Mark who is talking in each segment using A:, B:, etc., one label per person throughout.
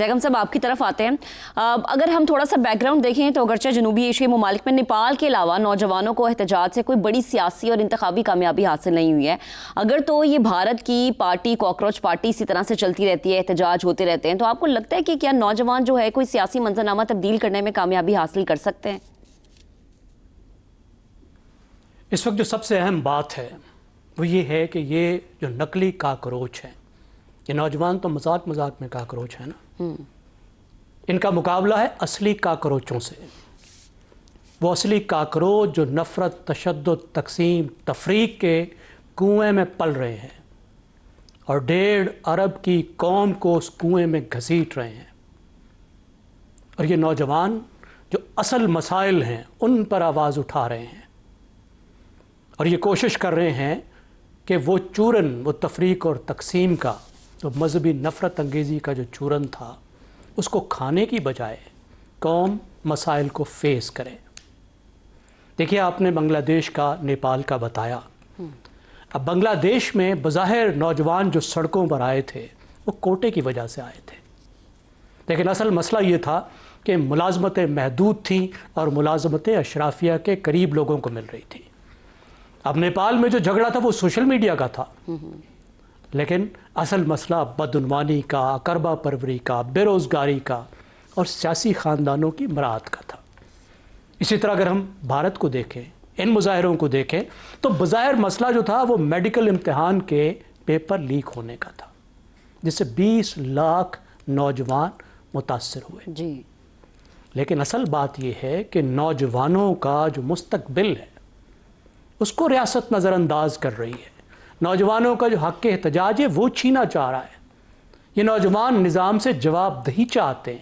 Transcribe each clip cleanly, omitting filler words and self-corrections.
A: ज़ैगम साहब आपकी तरफ आते हैं। अगर हम थोड़ा सा बैकग्राउंड देखें तो अगरचे जनूबी एशियाई ममालिक में नेपाल के अलावा नौजवानों को एहतजाज से कोई बड़ी सियासी और इंतखाबी कामयाबी हासिल नहीं हुई है। अगर तो ये भारत की पार्टी कॉकरोच पार्टी इसी तरह से चलती रहती है, एहतजाज होते रहते हैं, तो आपको लगता है कि क्या नौजवान जो है कोई सियासी मंजरनामा तब्दील करने में कामयाबी हासिल कर सकते हैं?
B: इस वक्त जो सबसे अहम बात है वो ये है कि ये जो नकली काकरोच हैं, ये नौजवान तो मजाक मजाक में काकरोच है ना, इनका मुकाबला है असली काकरोचों से। वो असली काकरोच जो नफ़रत, तशद्दुद, तकसीम, तफरीक के कुएं में पल रहे हैं और 1.5 अरब की कौम को उस कुएं में घसीट रहे हैं। और ये नौजवान जो असल मसाइल हैं उन पर आवाज़ उठा रहे हैं और ये कोशिश कर रहे हैं कि वो चूरन, वो तफरीक और तकसीम का, तो मजहबी नफ़रत अंगेज़ी का जो चूरन था, उसको खाने की बजाय कौम मसाइल को फेस करे। देखिए, आपने बांग्लादेश का, नेपाल का बताया। अब बांग्लादेश में बज़ाहिर नौजवान जो सड़कों पर आए थे वो कोटे की वजह से आए थे, लेकिन असल मसला ये था कि मुलाजमतें महदूद थीं और मुलाजमतें अशराफिया के करीब लोगों को मिल रही थी। अब नेपाल में जो झगड़ा था वो सोशल मीडिया का था, लेकिन असल मसला बदउनवानी का, करबा परवरी का, बेरोज़गारी का और सियासी ख़ानदानों की मराद का था। इसी तरह अगर हम भारत को देखें, इन मुजाहिरों को देखें, तो बज़ाहिर मसला जो था वो मेडिकल इम्तिहान के पेपर लीक होने का था, जिससे 20 लाख नौजवान मुतासर हुए जी। लेकिन असल बात यह है कि नौजवानों का जो मुस्तकबिल है उसको रियासत नज़रअंदाज कर रही है। नौजवानों का जो हक़ एहतजाज है वो छीना चाह रहा है। ये नौजवान निज़ाम से जवाबदेही चाहते हैं।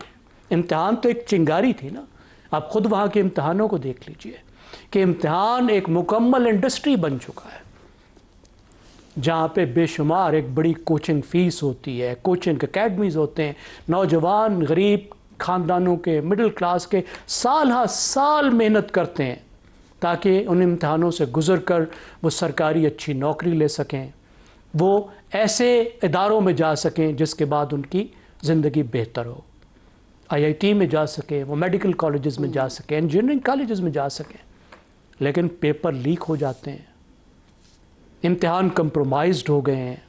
B: इम्तिहान तो एक चिंगारी थी ना। आप ख़ुद वहाँ के इम्तिहानों को देख लीजिए कि इम्तिहान एक मुकम्मल इंडस्ट्री बन चुका है, जहाँ पे बेशुमार एक बड़ी कोचिंग फ़ीस होती है, कोचिंग अकेडमीज़ होते हैं। नौजवान गरीब ख़ानदानों के, मिडिल क्लास के साल हा साल मेहनत करते हैं ताकि उन इम्तहानों से गुज़र कर वो सरकारी अच्छी नौकरी ले सकें, वो ऐसे इदारों में जा सकें जिसके बाद उनकी ज़िंदगी बेहतर हो। IIT में जा सकें, वो मेडिकल कॉलेजेस में जा सकें, इंजीनियरिंग कॉलेजेस में जा सकें। लेकिन पेपर लीक हो जाते हैं, इम्तिहान कंप्रोमाइज्ड हो गए हैं।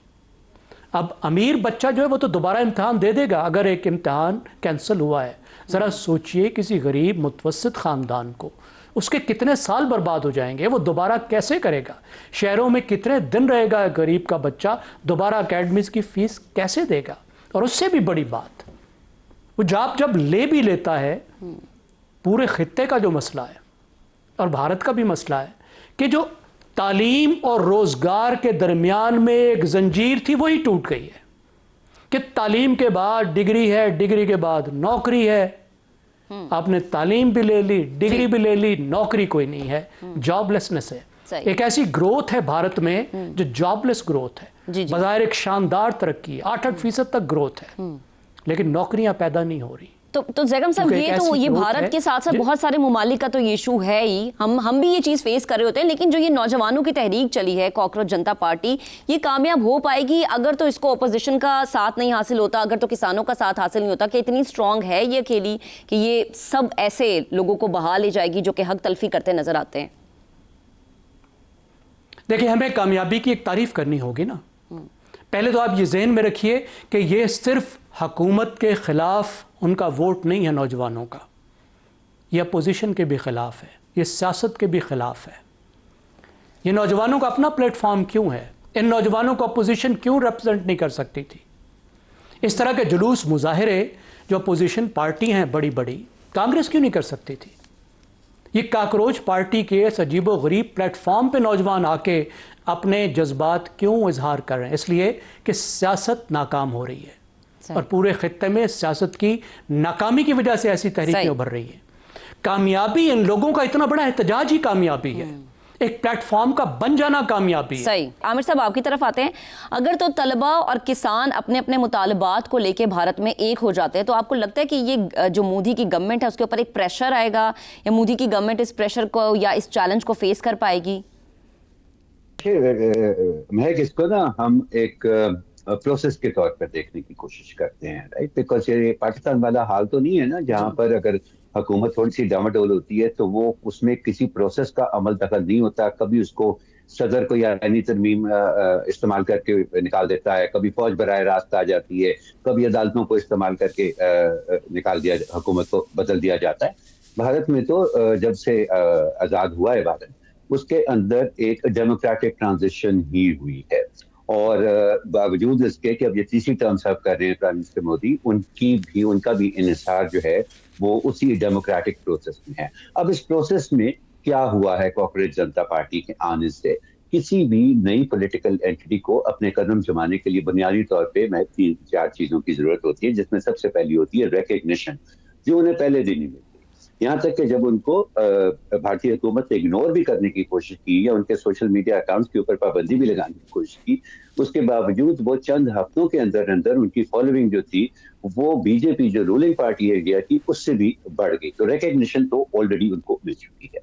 B: अब अमीर बच्चा जो है वो तो दोबारा इम्तिहान दे देगा अगर एक इम्तिहान कैंसिल हुआ है। ज़रा सोचिए किसी गरीब मुतवस्सित ख़ानदान को उसके कितने साल बर्बाद हो जाएंगे, वो दोबारा कैसे करेगा? शहरों में कितने दिन रहेगा गरीब का बच्चा, दोबारा अकेडमीज़ की फ़ीस कैसे देगा? और उससे भी बड़ी बात, वो जब ले भी लेता है, पूरे खित्ते का जो मसला है और भारत का भी मसला है कि जो तालीम और रोज़गार के दरमियान में एक जंजीर थी वही टूट गई है कि तालीम के बाद डिग्री है, डिग्री के बाद नौकरी है। आपने तालीम भी ले ली, डिग्री भी ले ली, नौकरी कोई नहीं है, जॉबलेसनेस है। एक ऐसी ग्रोथ है भारत में जो जॉबलेस ग्रोथ है। बाजार एक शानदार तरक्की है, 8% तक ग्रोथ है, लेकिन नौकरियां पैदा नहीं हो रही।
A: तो ज़ैगम साहब, ये भारत के साथ साथ बहुत सारे ममालिक का तो ये इशू है ही। हम भी ये चीज़ फेस कर रहे होते हैं, लेकिन जो ये नौजवानों की तहरीक चली है, कॉकरोच जनता पार्टी, ये कामयाब हो पाएगी अगर तो इसको अपोजिशन का साथ नहीं हासिल होता, अगर तो किसानों का साथ हासिल नहीं होता? कि इतनी स्ट्रांग है ये अकेली कि ये सब ऐसे लोगों को बहा ले जाएगी जो कि हक तलफी करते नजर आते हैं?
B: देखिए, हमें कामयाबी की एक तारीफ करनी होगी ना। पहले तो आप ये ज़हन में रखिए कि ये सिर्फ हुकूमत के ख़िलाफ़ उनका वोट नहीं है नौजवानों का, ये अपोजिशन के भी ख़िलाफ़ है, ये सियासत के भी ख़िलाफ़ है। ये नौजवानों का अपना प्लेटफॉर्म क्यों है? इन नौजवानों को अपोजिशन क्यों रिप्रेजेंट नहीं कर सकती थी? इस तरह के जुलूस मुजाहिरे जो अपोजिशन पार्टी हैं बड़ी बड़ी, कांग्रेस क्यों नहीं कर सकती थी? ये काकरोच पार्टी के इस अजीबो गरीब प्लेटफॉर्म पे नौजवान आके अपने जज्बात क्यों इजहार कर रहे हैं? इसलिए कि सियासत नाकाम हो रही है और पूरे खित्ते में सियासत की नाकामी की वजह से ऐसी तहरीकें उभर रही हैं। कामयाबी इन लोगों का इतना बड़ा एहतजाज ही कामयाबी है, एक प्लेटफॉर्म का बन जाना कामयाबी है।
A: सही। आमिर साहब, आपकी तरफ आते हैं। अगर तो तलबा और किसान अपने अपने मुतालबात को लेके भारत में एक हो जाते हैं, तो आपको लगता है कि ये जो मोदी की गवर्नमेंट है उसके ऊपर एक प्रेशर आएगा, या मोदी की गवर्नमेंट इस प्रेशर को या इस चैलेंज को फेस कर पाएगी?
C: महक, इसको ना हम एक प्रोसेस के तौर पर देखने की कोशिश करते हैं, राइट? बिकॉज ये पाकिस्तान वाला हाल तो नहीं है ना, जहाँ पर अगर हुकूमत थोड़ी सी डामाडोल होती है तो वो उसमें किसी प्रोसेस का अमल दखल नहीं होता, कभी उसको सदर को यानी तरमीम इस्तेमाल करके निकाल देता है, कभी फौज बराह रास्त आ जाती है, कभी अदालतों को इस्तेमाल करके निकाल दिया, हुकूमत को बदल दिया जाता है। भारत में तो जब से आज़ाद हुआ है भारत, उसके अंदर एक डेमोक्रेटिक ट्रांजिशन ही हुई है, और बावजूद इसके कि अब ये तीसरी टर्म सर्व कर रहे हैं प्राइम मिनिस्टर मोदी, उनका भी इन्हिसार जो है वो उसी डेमोक्रेटिक प्रोसेस में है। अब इस प्रोसेस में क्या हुआ है, कॉकरोच जनता पार्टी के आने से किसी भी नई पॉलिटिकल एंटिटी को अपने कदम जमाने के लिए बुनियादी तौर पे 3-4 चीजों की जरूरत होती है, जिसमें सबसे पहली होती है रिकग्निशन, जो उन्हें पहले दिन ही मिलती है। यहाँ तक कि जब उनको भारतीय हुकूमत ने इग्नोर भी करने की कोशिश की या उनके सोशल मीडिया अकाउंट्स के ऊपर पाबंदी भी लगाने की कोशिश की, उसके बावजूद वो चंद हफ्तों के अंदर अंदर उनकी फॉलोइंग जो थी वो बीजेपी जो रूलिंग पार्टी है इंडिया की, उससे भी बढ़ गई। तो रिकग्निशन तो ऑलरेडी उनको मिल चुकी है।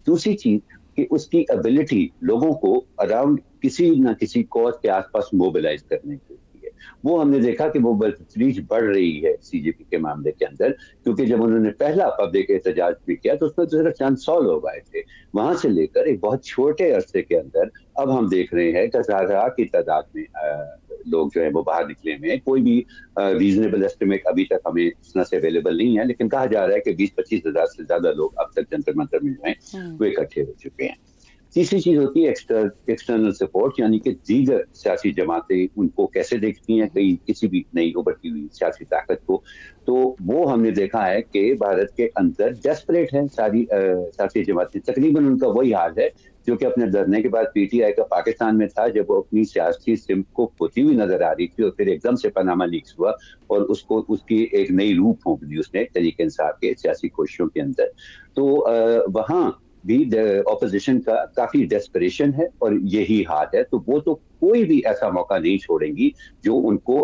C: दूसरी चीज कि उसकी एबिलिटी लोगों को अराउंड किसी न किसी कॉज के आसपास मोबिलाइज करने की होती है, वो हमने देखा कि वो बतदरीज बढ़ रही है सीजेपी के मामले के अंदर, क्योंकि जब उन्होंने पहला पब्लिक एहतजाज भी किया तो उसमें तो सिर्फ चंद 100 लोग आए थे, वहां से लेकर एक बहुत छोटे अरसे के अंदर अब हम देख रहे हैं कि हजार की तादाद में लोग जो है वो बाहर निकले हुए हैं। कोई भी रीजनेबल एस्टिमेट अभी तक हमें इस तरह से अवेलेबल नहीं है, लेकिन कहा जा रहा है कि 20-25 हजार से ज्यादा लोग अब तक जंतर मंतर में जो है वो इकट्ठे हो चुके हैं। तीसरी चीज होती है एक्सटर्नल सपोर्ट, यानी कि दीगर सियासी जमातें उनको कैसे देखती हैं कहीं किसी भी नई उभरती हुई सियासी ताकत को। तो वो हमने देखा है कि भारत के अंदर डेस्परेट हैं सारी सियासी जमातें, तकरीबन उनका वही हाल है जो कि अपने धरने के बाद पीटीआई का पाकिस्तान में था, जब वो अपनी सियासी सिम को खोती हुई नजर आ रही थी और फिर एकदम से पनामा लीक्स हुआ और उसको उसकी एक नई रूप फूंक दी उसने तहरीक इंसाफ के सियासी कोशिशों के अंदर। तो वहां भी ऑपोजिशन का काफी डेस्परेशन है और यही हाल है। तो वो तो कोई भी ऐसा मौका नहीं छोड़ेंगी जो उनको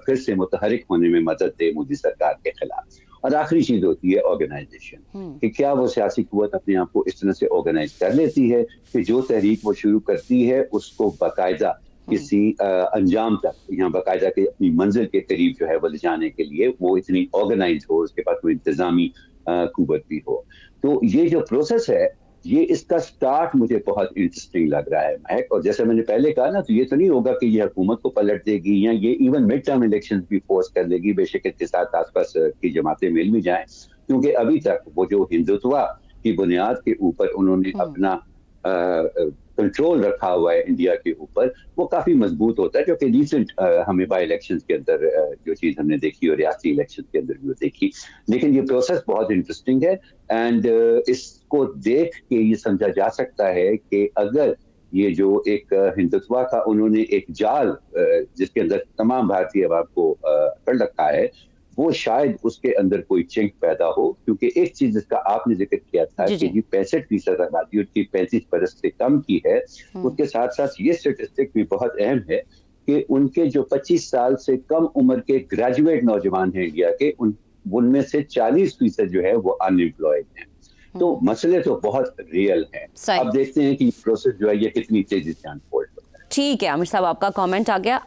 C: फिर से मुतहरिक होने में मदद दे मोदी सरकार के खिलाफ। और आखिरी चीज होती है ऑर्गेनाइजेशन, कि क्या वो सियासी कुव्वत अपने आप को इस तरह से ऑर्गेनाइज कर लेती है कि जो तहरीक वो शुरू करती है उसको बाकायदा किसी अंजाम तक, यहाँ बाकायदा के अपनी मंजिल के करीब जो है वो ले जाने के लिए वो इतनी ऑर्गेनाइज हो, उसके पास वो इंतजामी कुव्वत भी हो। तो ये जो प्रोसेस है, ये इसका स्टार्ट मुझे बहुत इंटरेस्टिंग लग रहा है महक। और जैसे मैंने पहले कहा ना, तो ये तो नहीं होगा कि ये हुकूमत को पलट देगी या ये इवन मिड टर्म इलेक्शंस भी फोर्स कर लेगी, बेशक इसके साथ आसपास की जमातें मिल भी जाएं, क्योंकि अभी तक वो जो हिंदुत्व की बुनियाद के ऊपर उन्होंने अपना कंट्रोल रखा हुआ है इंडिया के ऊपर, वो काफी मजबूत होता है, जो कि रिसेंट हमें बाई इलेक्शंस के अंदर जो चीज हमने देखी और रियासती इलेक्शन के अंदर भी देखी। लेकिन ये प्रोसेस बहुत इंटरेस्टिंग है एंड इसको देख के ये समझा जा सकता है कि अगर ये जो एक हिंदुत्व का उन्होंने एक जाल जिसके अंदर तमाम भारतीय आवाम को पकड़ रखा है, वो शायद उसके अंदर कोई चिंक पैदा हो। क्योंकि एक चीज जिसका आपने जिक्र किया था कि जी 65% आबादी उसकी 35 बरस से कम की है, उसके साथ साथ ये स्टेटिस्टिक भी बहुत अहम है कि उनके जो 25 साल से कम उम्र के ग्रेजुएट नौजवान हैं इंडिया के, उनमें से 40% जो है वो अनएम्प्लॉयड हैं। तो मसले तो बहुत रियल हैं। अब देखते हैं कि प्रोसेस जो है ये कितनी तेजी से अनफोल्ड।
A: ठीक है आमिर साहब, आपका कमेंट आ गया।